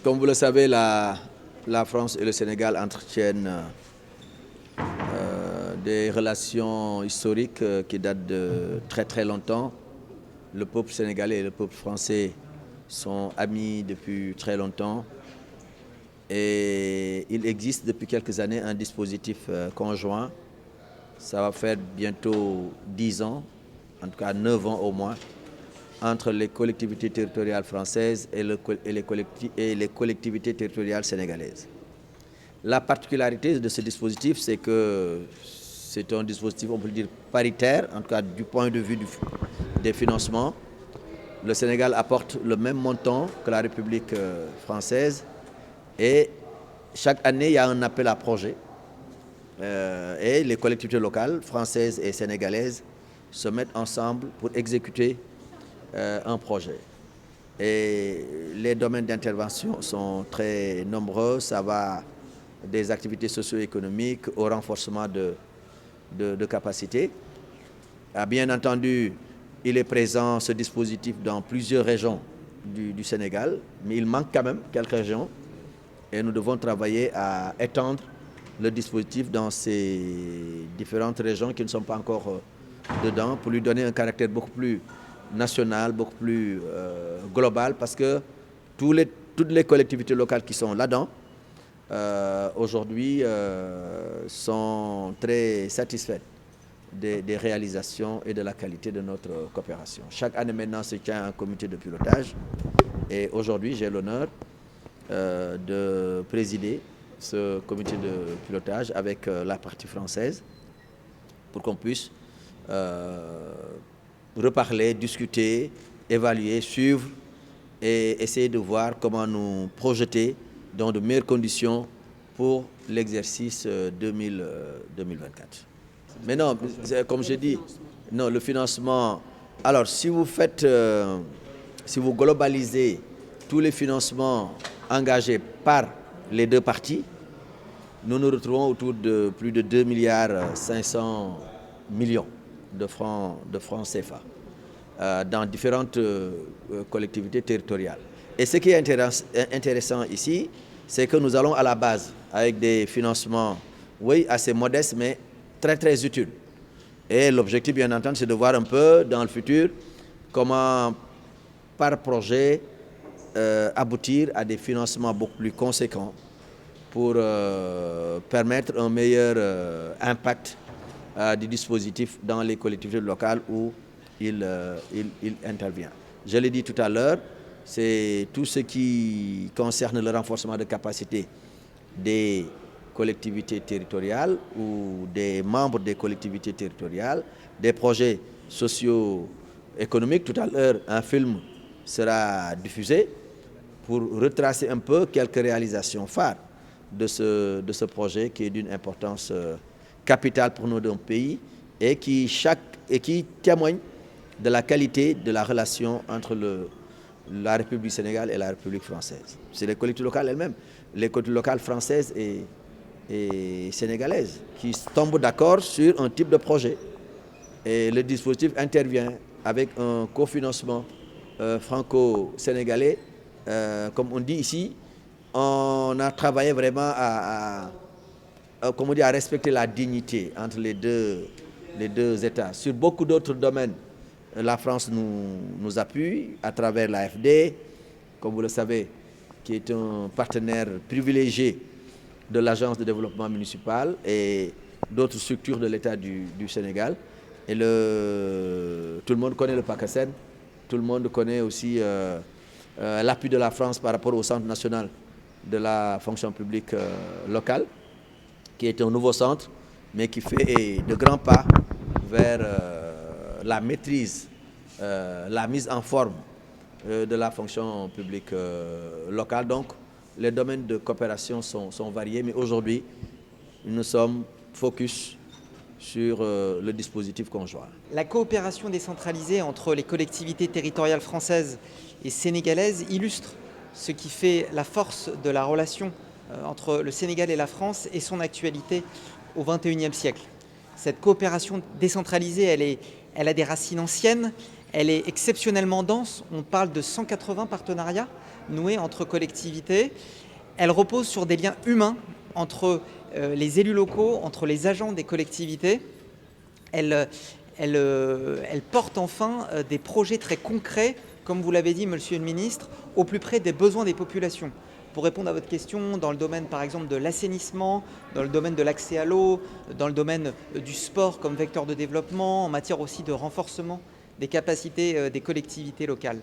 Comme vous le savez, la France et le Sénégal entretiennent des relations historiques qui datent de très très longtemps. Le peuple sénégalais et le peuple français sont amis depuis très longtemps et il existe depuis quelques années un dispositif conjoint. Ça va faire bientôt 10 ans, en tout cas 9 ans au moins, entre les collectivités territoriales françaises et les collectivités territoriales sénégalaises. La particularité de ce dispositif, c'est que c'est un dispositif, on peut dire, paritaire, en tout cas du point de vue des financements. Le Sénégal apporte le même montant que la République française et chaque année, il y a un appel à projet et les collectivités locales françaises et sénégalaises se mettent ensemble pour exécuter un projet. Et les domaines d'intervention sont très nombreux, ça va des activités socio-économiques au renforcement de capacités. Bien entendu, il est présent ce dispositif dans plusieurs régions du Sénégal, mais il manque quand même quelques régions et nous devons travailler à étendre le dispositif dans ces différentes régions qui ne sont pas encore dedans pour lui donner un caractère beaucoup plus national, beaucoup plus global, parce que toutes les collectivités locales qui sont là-dedans aujourd'hui sont très satisfaites des réalisations et de la qualité de notre coopération. Chaque année maintenant se tient un comité de pilotage et aujourd'hui j'ai l'honneur de présider ce comité de pilotage avec la partie française pour qu'on puisse reparler, discuter, évaluer, suivre et essayer de voir comment nous projeter dans de meilleures conditions pour l'exercice 2024. Mais non, comme je dis, non, le financement. Alors, si vous globalisez tous les financements engagés par les deux parties, nous nous retrouvons autour de plus de 2,5 milliards de francs CFA dans différentes collectivités territoriales. Et ce qui est intéressant ici, c'est que nous allons à la base avec des financements, oui, assez modestes, mais très très utiles. Et l'objectif, bien entendu, c'est de voir un peu dans le futur comment, par projet, aboutir à des financements beaucoup plus conséquents pour permettre un meilleur impact du dispositif dans les collectivités locales où il intervient. Je l'ai dit tout à l'heure, c'est tout ce qui concerne le renforcement de capacité des collectivités territoriales ou des membres des collectivités territoriales, des projets socio-économiques. Tout à l'heure, un film sera diffusé pour retracer un peu quelques réalisations phares de ce projet qui est d'une importance capitale pour nos deux pays et qui témoigne de la qualité de la relation entre la République du Sénégal et la République française. C'est les collectivités locales elles-mêmes, les collectivités locales françaises et sénégalaises qui tombent d'accord sur un type de projet. Et le dispositif intervient avec un cofinancement franco-sénégalais. Comme on dit ici, on a travaillé vraiment à respecter la dignité entre les deux États. Sur beaucoup d'autres domaines, la France nous appuie à travers l'AFD, comme vous le savez, qui est un partenaire privilégié de l'Agence de développement municipal et d'autres structures de l'État du Sénégal. Et tout le monde connaît le PACASEN, tout le monde connaît aussi l'appui de la France par rapport au Centre national de la fonction publique locale, qui est un nouveau centre, mais qui fait de grands pas vers la maîtrise, la mise en forme de la fonction publique locale. Donc, les domaines de coopération sont variés, mais aujourd'hui, nous sommes focus sur le dispositif conjoint. La coopération décentralisée entre les collectivités territoriales françaises et sénégalaises illustre ce qui fait la force de la relation entre le Sénégal et la France et son actualité au XXIe siècle. Cette coopération décentralisée, elle a des racines anciennes, Elle est exceptionnellement dense, on parle de 180 partenariats noués entre collectivités. Elle repose sur des liens humains entre les élus locaux, entre les agents des collectivités. Elle porte enfin des projets très concrets, comme vous l'avez dit, Monsieur le Ministre, au plus près des besoins des populations. Pour répondre à votre question, dans le domaine par exemple de l'assainissement, dans le domaine de l'accès à l'eau, dans le domaine du sport comme vecteur de développement, en matière aussi de renforcement des capacités des collectivités locales.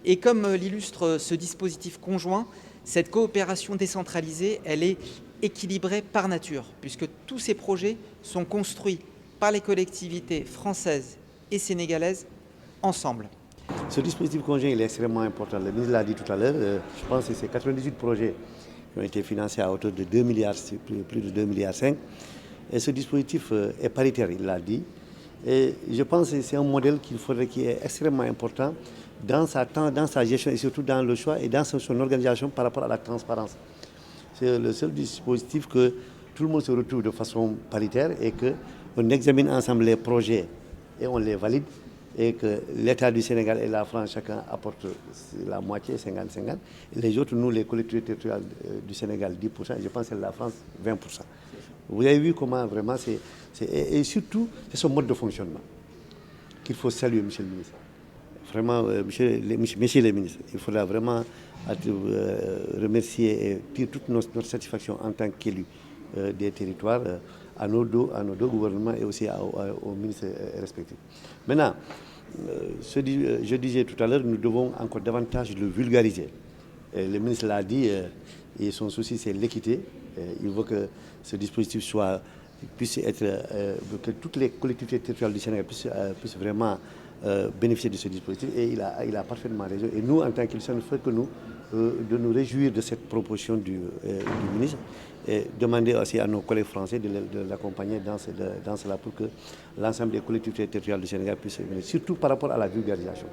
Et comme l'illustre ce dispositif conjoint, cette coopération décentralisée, elle est équilibrée par nature, puisque tous ces projets sont construits par les collectivités françaises et sénégalaises ensemble. Ce dispositif conjoint il est extrêmement important. Le ministre l'a dit tout à l'heure, je pense que c'est 98 projets qui ont été financés à hauteur de 2 milliards, plus de 2,5 milliards. Et ce dispositif est paritaire, il l'a dit. Et je pense que c'est un modèle qui est extrêmement important dans sa gestion et surtout dans le choix et dans son organisation par rapport à la transparence. C'est le seul dispositif que tout le monde se retrouve de façon paritaire et qu'on examine ensemble les projets et on les valide et que l'État du Sénégal et la France, chacun apporte la moitié, 50-50. Et les autres, nous, les collectivités territoriales du Sénégal, 10%, et je pense que la France, 20%. Vous avez vu comment vraiment et surtout, c'est son mode de fonctionnement qu'il faut saluer, Monsieur le ministre. Vraiment, Messieurs les ministres, il faudra vraiment remercier et dire toute notre satisfaction en tant qu'élus des territoires à nos deux gouvernements et aussi aux ministres respectifs. Maintenant, je disais tout à l'heure, nous devons encore davantage le vulgariser. Et le ministre l'a dit, et son souci c'est l'équité. Il veut que ce dispositif puisse être, que toutes les collectivités territoriales du Sénégal puissent vraiment bénéficier de ce dispositif. Et il a parfaitement raison. Et nous, en tant qu'élus, ça ne fait que de nous réjouir de cette proposition du ministre et demander aussi à nos collègues français de l'accompagner dans cela pour que l'ensemble des collectivités territoriales du Sénégal puissent venir, surtout par rapport à la vulgarisation.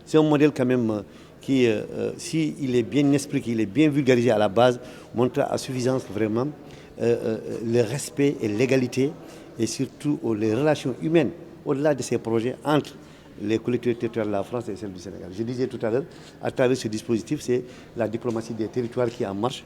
C'est un modèle quand même qui, s'il est bien expliqué, il est bien vulgarisé à la base, montre à suffisance vraiment le respect et l'égalité et surtout les relations humaines au-delà de ces projets entre les collectivités territoriales de la France et celles du Sénégal. Je disais tout à l'heure, à travers ce dispositif, c'est la diplomatie des territoires qui est en marche.